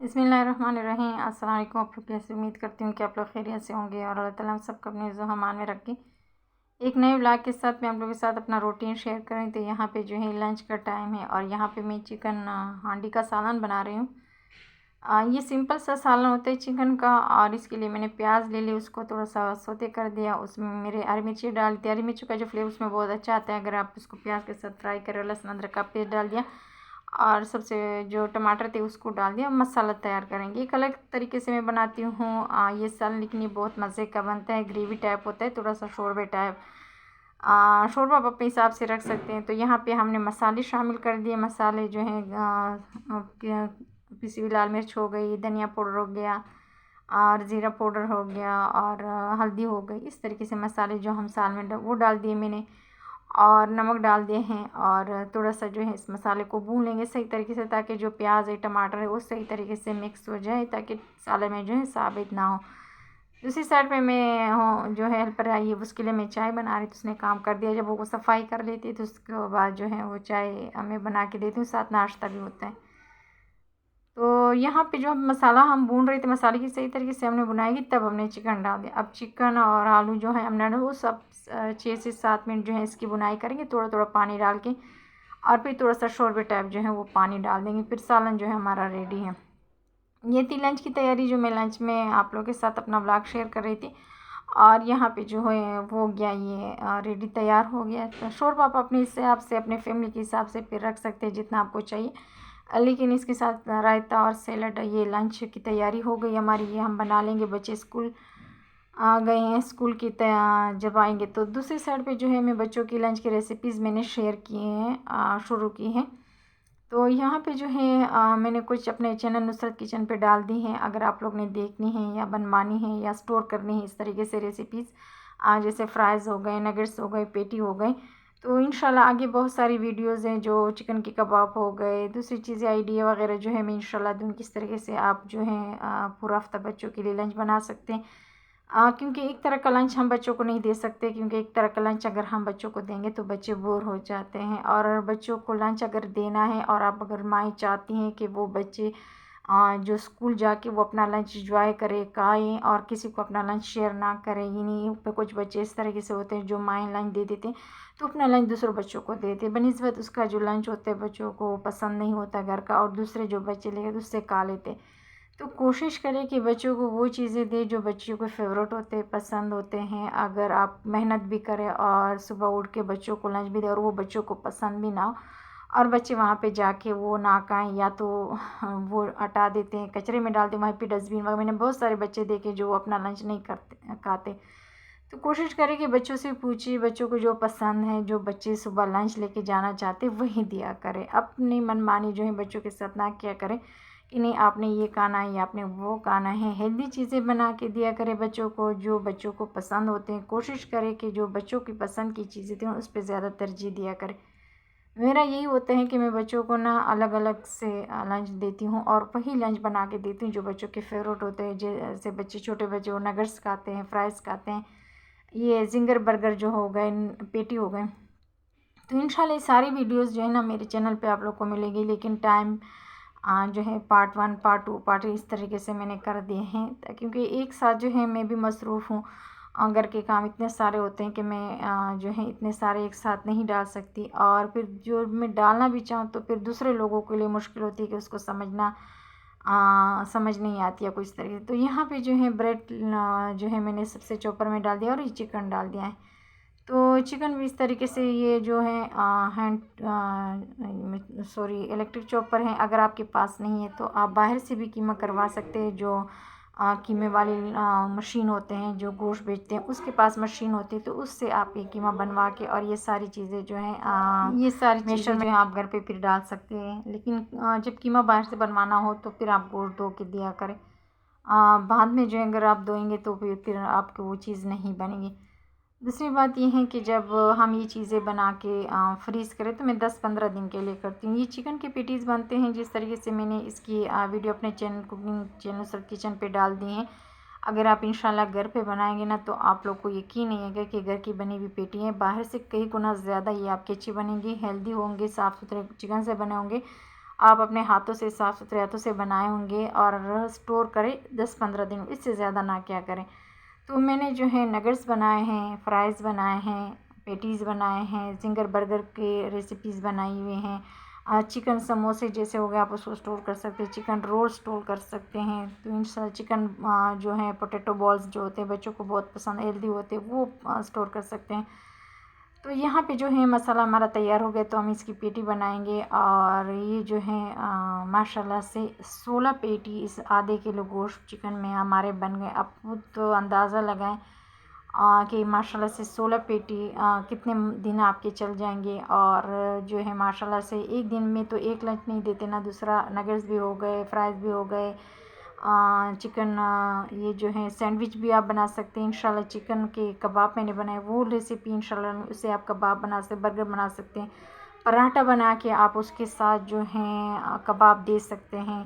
बिस्मिल्लाहिर्रहमानिर्रहीम। अस्सलाम वालेकुम। आप लोग कैसे? उम्मीद करती हूँ कि आप लोग खैरियत से होंगे और अल्लाह ताला हम सबको अपने ज़ुहमान में रखे। एक नए व्लॉग के साथ मैं आप लोगों के साथ अपना रूटीन शेयर करूँ तो यहाँ पे जो है लंच का टाइम है और यहाँ पे मैं चिकन हांडी का सालन बना रही हूँ। ये सिंपल सा सालन होता है चिकन का और इसके लिए मैंने प्याज ले ली, उसको थोड़ा सा सौते कर दिया, उसमें मेरे हरी मिर्ची डाल दी। हरी मिर्ची का जो फ्लेवर उसमें बहुत अच्छा आता है अगर आप उसको प्याज के साथ फ्राई करें। लहसुन अदरक का पेस्ट डाल दिया और सबसे जो टमाटर थे उसको डाल दिया। मसाला तैयार करेंगे। एक अलग तरीके से मैं बनाती हूँ ये सालन, लेकिन ये बहुत मज़े का बनता है। ग्रेवी टाइप होता है, थोड़ा सा शोरबे टाइप। शोरबा आप अपने हिसाब से रख सकते हैं। तो यहाँ पे हमने मसाले शामिल कर दिए। मसाले जो हैं पिसी हुई लाल मिर्च हो गई, धनिया पाउडर हो गया और ज़ीरा पाउडर हो गया और हल्दी हो गई। इस तरीके से मसाले जो हम साल में वो डाल दिए मैंने और नमक डाल दिए हैं और थोड़ा सा जो है इस मसाले को भून लेंगे सही तरीके से, ताकि जो प्याज है टमाटर है वो सही तरीके से मिक्स हो जाए, ताकि साले में जो है साबित ना हो। दूसरी साइड पे मैं हूँ जो है हेल्पर आई है, उसके लिए मैं चाय बना रही थी। उसने काम कर दिया। जब वो सफाई कर लेती है तो उसके बाद जो है वो चाय मैं बना के देती हूँ, साथ नाश्ता भी होता है। तो यहाँ पे जो मसाला हम भून रहे थे, मसाले की सही तरीके से हमने भुनाएगी तब हमने चिकन डाल दिया। अब चिकन और आलू जो है हमने वो सब 6 से 7 मिनट जो है इसकी भुनाई करेंगे, थोड़ा थोड़ा पानी डाल के और फिर थोड़ा सा शोरबे टाइप जो है वो पानी डाल देंगे। फिर सालन जो है हमारा रेडी है। ये थी लंच की तैयारी, जो मैं लंच में आप लोगों के साथ अपना व्लॉग शेयर कर रही थी। और यहाँ पे जो है वो हो गया, ये रेडी तैयार हो गया। तो शोरबा आप अपने हिसाब से अपने फैमिली के हिसाब से फिर रख सकते हैं जितना आपको चाहिए। लेकिन इसके साथ रायता और सैलड, ये लंच की तैयारी हो गई हमारी। ये हम बना लेंगे। बच्चे स्कूल आ गए हैं, स्कूल की जब आएंगे तो दूसरी साइड पे जो है मैं बच्चों की लंच की रेसिपीज़ मैंने शेयर किए हैं, शुरू की हैं। तो यहाँ पे जो है मैंने कुछ अपने चैनल नुसरत किचन पे डाल दी हैं। अगर आप लोग ने देखनी है या बनवानी है या स्टोर करनी है इस तरीके से रेसिपीज़, जैसे फ्राइज़ हो गए, नगेट्स हो गए, पेटी हो गए, तो इंशाल्लाह आगे बहुत सारी वीडियोज़ हैं। जो चिकन के कबाब हो गए, दूसरी चीज़ें आइडिया वगैरह जो है मैं इंशाल्लाह दूँ किस तरीके से आप जो है पूरा हफ्ता बच्चों के लिए लंच बना सकते हैं। क्योंकि एक तरह का लंच हम बच्चों को नहीं दे सकते, क्योंकि एक तरह का लंच अगर हम बच्चों को देंगे तो बच्चे बोर हो जाते हैं। और बच्चों को लंच अगर देना है और आप अगर माएँ चाहती हैं कि वो बच्चे जो स्कूल जाके वो अपना लंच इंजॉय करे, खाएँ और किसी को अपना लंच शेयर ना करें। ये नहीं पे कुछ बच्चे इस तरीके से होते हैं जो माएँ लंच दे देते हैं तो अपना लंच दूसरों बच्चों को देते हैं, बनिस्बत उसका जो लंच होता है बच्चों को पसंद नहीं होता घर का, और दूसरे जो बच्चे लेते तो उससे खा लेते हैं। तो कोशिश करें कि बच्चों को वो चीज़ें दें जो बच्चों को फेवरेट होते हैं, पसंद होते हैं। अगर आप मेहनत भी करें और सुबह उठ के बच्चों को लंच भी दें और वो बच्चों को पसंद भी ना हो और बच्चे वहाँ पे जाके वो ना खाएं, या तो वो हटा देते हैं, कचरे में डालते हैं, वहीं पे डस्टबिन वगैरह। मैंने बहुत सारे बच्चे देखे जो अपना लंच नहीं करते खाते। तो कोशिश करें कि बच्चों से पूछिए, बच्चों को जो पसंद है, जो बच्चे सुबह लंच लेके जाना चाहते वही दिया करें। अपनी मनमानी जो है बच्चों के साथ ना किया करें कि नहीं आपने ये खाना है या आपने वो खाना है। हेल्दी चीज़ें बना के दिया करें बच्चों को, जो बच्चों को पसंद होते हैं। कोशिश करें कि जो बच्चों की पसंद की चीज़ें थी उस पर ज़्यादा तरजीह दिया करें। मेरा यही होता है कि मैं बच्चों को ना अलग अलग से लंच देती हूँ और वही लंच बना के देती हूँ जो बच्चों के फेवरेट होते हैं। जैसे बच्चे, छोटे बच्चे वो नगर्स खाते हैं, फ्राइज़ खाते हैं, ये जिंगर बर्गर जो हो गए, पेटी हो गए। तो इंशाल्लाह ये सारी वीडियोस जो है ना मेरे चैनल पे आप लोग को मिलेगी। लेकिन टाइम जो है पार्ट 1, पार्ट 2, पार्ट 3 इस तरीके से मैंने कर दिए हैं, क्योंकि एक साथ जो है मैं भी मसरूफ़ हूँ। घर के काम इतने सारे होते हैं कि मैं जो है इतने सारे एक साथ नहीं डाल सकती, और फिर जो मैं डालना भी चाहूँ तो फिर दूसरे लोगों के लिए मुश्किल होती है कि उसको समझना समझ नहीं आती है कुछ तरीके से। तो यहाँ पे जो है ब्रेड जो है मैंने सबसे चॉपर में डाल दिया और ये चिकन डाल दिया है। तो चिकन भी इस तरीके से, ये जो है हैंड सॉरी इलेक्ट्रिक चॉपर है। अगर आपके पास नहीं है तो आप बाहर से भी कीमा करवा सकते हैं। जो कीमे वाली मशीन होते हैं जो गोश्त बेचते हैं, उसके पास मशीन होती है, तो उससे आप ये कीमा बनवा के और ये सारी चीज़ें जो हैं ये सारी चीज़ें जो है आप घर पे फिर डाल सकते हैं। लेकिन जब कीमा बाहर से बनवाना हो तो फिर आप गोश्त धो के दिया करें। बाद में जो है अगर आप धोएंगे तो फिर आपको वो चीज़ नहीं बनेगी। दूसरी बात ये है कि जब हम ये चीज़ें बना के फ्रीज़ करें तो मैं 10-15 दिन के लिए करती हूँ। ये चिकन के पेटीज़ बनते हैं जिस तरीके से मैंने इसकी वीडियो अपने channel, cooking channel Nusrat kitchen पे डाल दी हैं। अगर आप इंशाल्लाह घर पे बनाएंगे ना तो आप लोग को यकीन नहीं आएगा कि घर की बनी हुई पेटी है बाहर से कई गुना ज़्यादा ये आपकी अच्छी बनेंगी, हेल्दी होंगे, साफ़ सुथरे चिकन से बने होंगे आप अपने हाथों से साफ़ सुथरे हाथों से बनाए होंगे और स्टोर करें 10-15 दिन, इससे ज़्यादा ना क्या करें। तो मैंने जो है नगेट्स बनाए हैं, फ्राइज़ बनाए हैं, पेटीज़ बनाए हैं, ज़िंगर बर्गर के रेसिपीज़ बनाई हुई हैं। चिकन समोसे जैसे हो गए, आप उसको स्टोर कर सकते हैं, चिकन रोल स्टोर कर सकते हैं। तो इन चिकन जो है पोटैटो बॉल्स जो होते हैं बच्चों को बहुत पसंद हेल्दी होते हैं, वो स्टोर कर सकते हैं। तो यहाँ पे जो है मसाला हमारा तैयार हो गया, तो हम इसकी पेटी बनाएंगे। और ये जो है माशाल्लाह से 16 पेटी इस आधे किलो गोश्त चिकन में हमारे बन गए। आप खुद तो अंदाज़ा लगाएं कि माशाल्लाह से 16 पेटी कितने दिन आपके चल जाएंगे। और जो है माशाल्लाह से एक दिन में तो एक लंच नहीं देते ना, दूसरा नगेट्स भी हो गए, फ्राइज़ भी हो गए, चिकन ये जो है सैंडविच भी आप बना सकते हैं इंशाल्लाह। चिकन के कबाब मैंने बनाए, वो रेसिपी इंशाल्लाह उससे आप कबाब बना सकते, बर्गर बना सकते हैं, पराठा बना के आप उसके साथ जो है कबाब दे सकते हैं।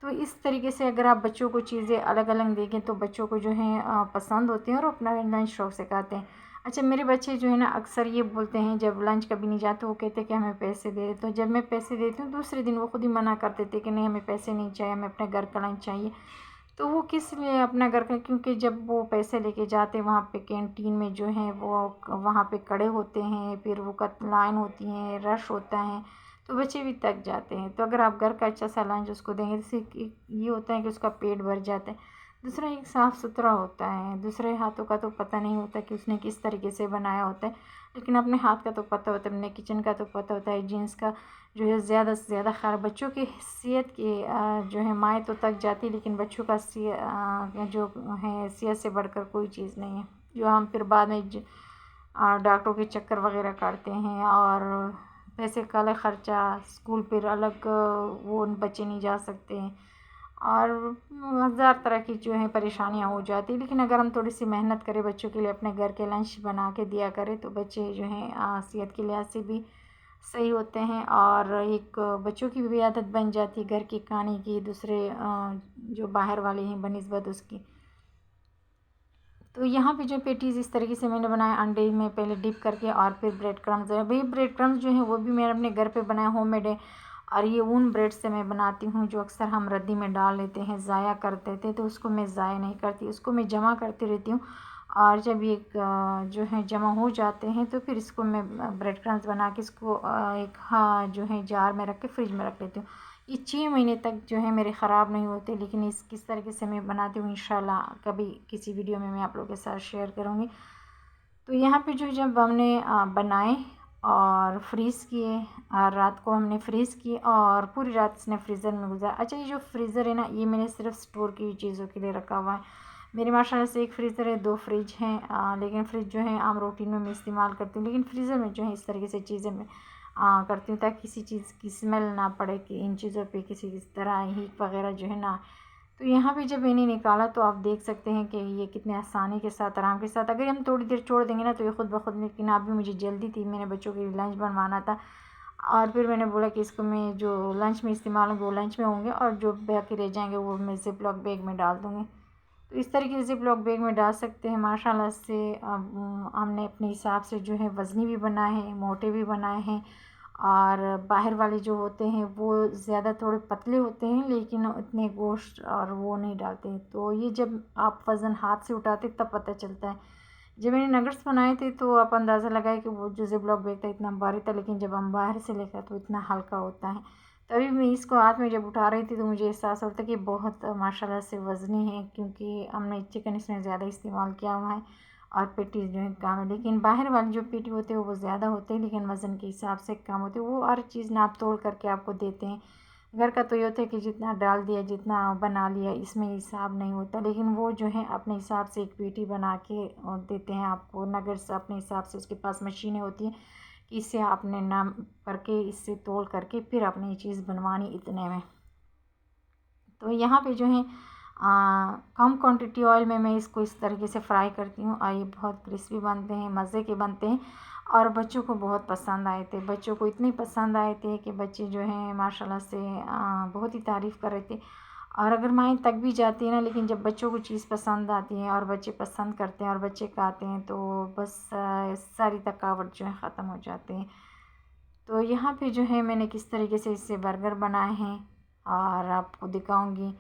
तो इस तरीके से अगर आप बच्चों को चीज़ें अलग अलग देखें तो बच्चों को जो है पसंद होती हैं और अपना लंच शौक से खाते हैं। अच्छा, मेरे बच्चे जो है ना अक्सर ये बोलते हैं, जब लंच कभी नहीं जाते वो कहते हैं कि हमें पैसे दे। तो जब मैं पैसे देती हूँ दूसरे दिन वो खुद ही मना कर देते कि नहीं हमें पैसे नहीं चाहिए, हमें अपने घर का लंच चाहिए। तो वो किस लिए अपना घर का, क्योंकि जब वो पैसे लेके जाते हैं वहाँ पे कैंटीन में जो है वो वहाँ पे खड़े होते हैं, फिर वो लाइन होती है, रश होता है, तो बच्चे भी थक जाते हैं। तो अगर आप घर का अच्छा सा लंच उसको देंगे तो ये होता है कि उसका पेट भर जाता है। दूसरा एक साफ़ सुथरा होता है, दूसरे हाथों का तो पता नहीं होता कि उसने किस तरीके से बनाया होता है, लेकिन अपने हाथ का तो पता होता है, अपने किचन का तो पता होता है। जीन्स का जो है ज़्यादा से ज़्यादा ख़ैर बच्चों की सेहत की जो है माएँ तो तक जाती, लेकिन बच्चों का जो है सेहत से बढ़कर कोई चीज़ नहीं है, जो हम फिर बाद में डॉक्टरों के चक्कर वगैरह काटते हैं और पैसे का अलग ख़र्चा, स्कूल फिर अलग वो बच्चे नहीं जा सकते हैं और हज़ार तरह की जो है परेशानियां हो जाती है। लेकिन अगर हम थोड़ी सी मेहनत करें बच्चों के लिए, अपने घर के लंच बना के दिया करें तो बच्चे जो हैं सेहत के लिहाज से भी सही होते हैं और एक बच्चों की भी आदत बन जाती है घर के खाने की, दूसरे जो बाहर वाले हैं बनिस्बत उसकी। तो यहाँ पे जो पेटीज़ इस तरीके से मैंने बनाया, अंडे में पहले डिप करके और फिर ब्रेड क्रम्स है। भाई ब्रेड क्रम्स जो है वो भी मैंने अपने घर पे बनाया, होममेड है। और ये उन ब्रेड से मैं बनाती हूँ जो अक्सर हम रद्दी में डाल लेते हैं, ज़ाया कर देते, तो उसको मैं ज़ाया नहीं करती, उसको मैं जमा करती रहती हूँ। और जब ये जो है जमा हो जाते हैं तो फिर इसको मैं ब्रेड क्रम्स बना के इसको एक जो है जार में रख के फ्रिज में रख लेती हूँ। ये 6 महीने तक जो है मेरे ख़राब नहीं होते। लेकिन इस किस तरीके से मैं बनाती हूँ इंशाल्लाह कभी किसी वीडियो में मैं आप लोगों के साथ शेयर करूँगी। तो यहाँ पे जो जब हमने बनाए और फ्रीज़ किए, रात को हमने फ्रीज़ किए और पूरी रात इसने फ्रीज़र में गुजारा। अच्छा, ये जो फ्रीज़र है ना ये मैंने सिर्फ स्टोर की हुई चीज़ों के लिए रखा हुआ है। मेरे माशाल्लाह से एक फ्रीज़र है, 2 फ्रिज हैं, लेकिन फ्रिज जो है आम रूटीन में मैं इस्तेमाल करती हूँ, लेकिन फ्रीज़र में जो है इस तरीके से चीज़ें मैं करती हूँ ताकि किसी चीज़ की स्मेल ना पड़े, कि इन चीज़ों पे किसी तरह हीट वगैरह जो है ना। तो यहाँ पे जब मैंने निकाला तो आप देख सकते हैं कि ये कितने आसानी के साथ, आराम के साथ, अगर हम थोड़ी देर छोड़ देंगे ना तो ये खुद ब खुद, लेकिन अभी मुझे जल्दी थी, मैंने बच्चों के लिए लंच बनवाना था और फिर मैंने बोला कि इसको मैं जो लंच में इस्तेमाल होंगे वो लंच में होंगे और जो बाकी रह जाएंगे वो मैं ज़िप-लॉक बैग में डाल दूँगी। तो इस तरीके से ज़िप-लॉक बैग में डाल सकते हैं। माशाल्लाह से हमने अपने हिसाब से जो है वज़नी भी बनाए हैं, मोटे भी बनाए हैं। और बाहर वाले जो होते हैं वो ज़्यादा थोड़े पतले होते हैं लेकिन उतने गोश्त और वो नहीं डालते हैं। तो ये जब आप वज़न हाथ से उठाते तब पता चलता है। जब मैंने नगेट्स बनाए थे तो आप अंदाज़ा लगाए कि वो जो ज़िप-लॉक बैग था इतना भारी था, लेकिन जब हम बाहर से लेकर तो इतना हल्का होता है। तभी मैं इसको हाथ में जब उठा रही थी तो मुझे एहसास होता कि बहुत माशाल्लाह से वज़नी है, क्योंकि हमने चिकन इसमें ज़्यादा इस्तेमाल किया हुआ है और पेटीज़ जो है कम है। लेकिन बाहर वाले जो पेटी होते हैं वो ज़्यादा होते हैं लेकिन वज़न के हिसाब से कम होते हैं। वो हर चीज़ नाप तोल करके आपको देते हैं। घर का तो ये होता है कि जितना डाल दिया, जितना बना लिया, इसमें हिसाब नहीं होता। लेकिन वो जो है अपने हिसाब से एक पेटी बना के देते हैं आपको। नगेट्स अपने हिसाब से उसके पास मशीनें होती हैं कि इससे आपने नाम करके, इससे तोल करके फिर आपने ये चीज़ बनवानी इतने में। तो यहाँ पे जो है कम क्वांटिटी ऑयल में मैं इसको इस तरीके से फ्राई करती हूँ और ये बहुत क्रिस्पी बनते हैं, मज़े के बनते हैं और बच्चों को बहुत पसंद आए थे। बच्चों को इतने पसंद आए थे कि बच्चे जो हैं माशाल्लाह से बहुत ही तारीफ़ कर रहे थे। और अगर माएँ थक भी जाती है ना, लेकिन जब बच्चों को चीज़ पसंद आती है और बच्चे पसंद करते हैं और बच्चे खाते हैं तो बस सारी थकावट जो है ख़त्म हो जाती है। तो यहाँ पे जो है मैंने किस तरीके से इससे बर्गर बनाए हैं और आपको दिखाऊंगी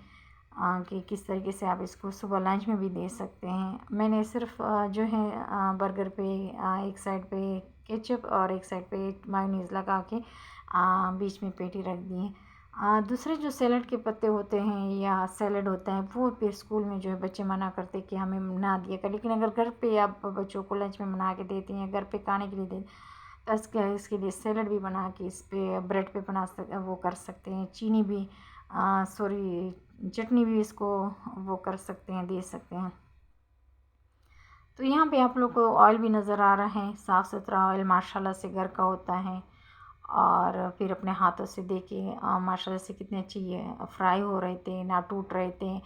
कि किस तरीके से आप इसको सुबह लंच में भी दे सकते हैं। मैंने सिर्फ जो है बर्गर पे एक साइड पे केचप और एक साइड पे मायोनीज़ लगा के बीच में पेटी रख दी है। दूसरे जो सैलड के पत्ते होते हैं या सैलड होता है वो फिर स्कूल में जो है बच्चे मना करते हैं कि हमें ना दिया कर, लेकिन अगर घर पे आप बच्चों को लंच में बना के देती हैं, घर पे खाने के लिए दे तो इसके लिए सैलड भी बना के इस पे ब्रेड पे वो कर सकते हैं। चीनी भी सॉरी चटनी भी इसको वो कर सकते हैं, दे सकते हैं। तो यहाँ पे आप लोग को ऑयल भी नज़र आ रहा है, साफ़ सुथरा ऑयल माशाल्लाह से घर का होता है। और फिर अपने हाथों से देखे माशाल्लाह से कितने अच्छे ये फ्राई हो रहे थे, ना टूट रहे थे,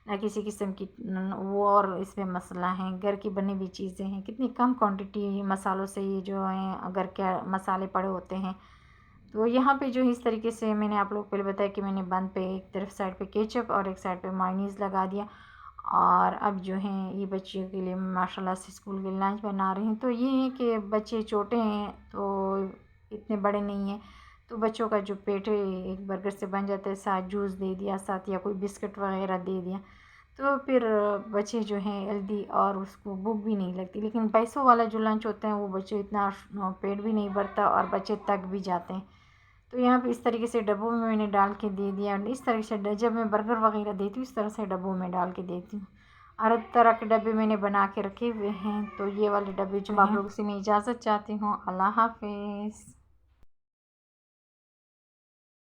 ना किसी किस्म की वो और इसमें मसाला है, घर की बनी हुई चीज़ें हैं, कितनी कम क्वांटिटी मसालों से ये जो है घर के मसाले पड़े होते हैं। तो यहाँ पे जो है इस तरीके से मैंने आप लोग को पहले बताया कि मैंने बन पे एक तरफ साइड पे केचप और एक साइड पे मायोनीज़ लगा दिया। और अब जो है ये बच्चियों के लिए माशाल्लाह से स्कूल के लंच बना रही हूँ। तो ये है कि बच्चे छोटे हैं तो इतने बड़े नहीं हैं, तो बच्चों का जो पेट है एक बर्गर से बन जाता है, साथ जूस दे दिया साथ या कोई बिस्किट वगैरह दे दिया, तो फिर बच्चे जो हैं हेल्दी और उसको भूख भी नहीं लगती। लेकिन पैसों वाला जो लंच होता है वो बच्चे इतना पेट भी नहीं भरता और बच्चे थक भी जाते हैं। तो यहाँ पे इस तरीके से डब्बों में मैंने डाल के दे दिया और इस तरह से जब मैं बर्गर वगैरह देती हूँ इस तरह से डब्बों में डाल के देती हूँ। हर तरह के डब्बे मैंने बना के रखे हुए हैं। तो ये वाले डब्बे जो आप लोगों से मैं इजाज़त चाहती हूँ। अल्लाह हाफिज़।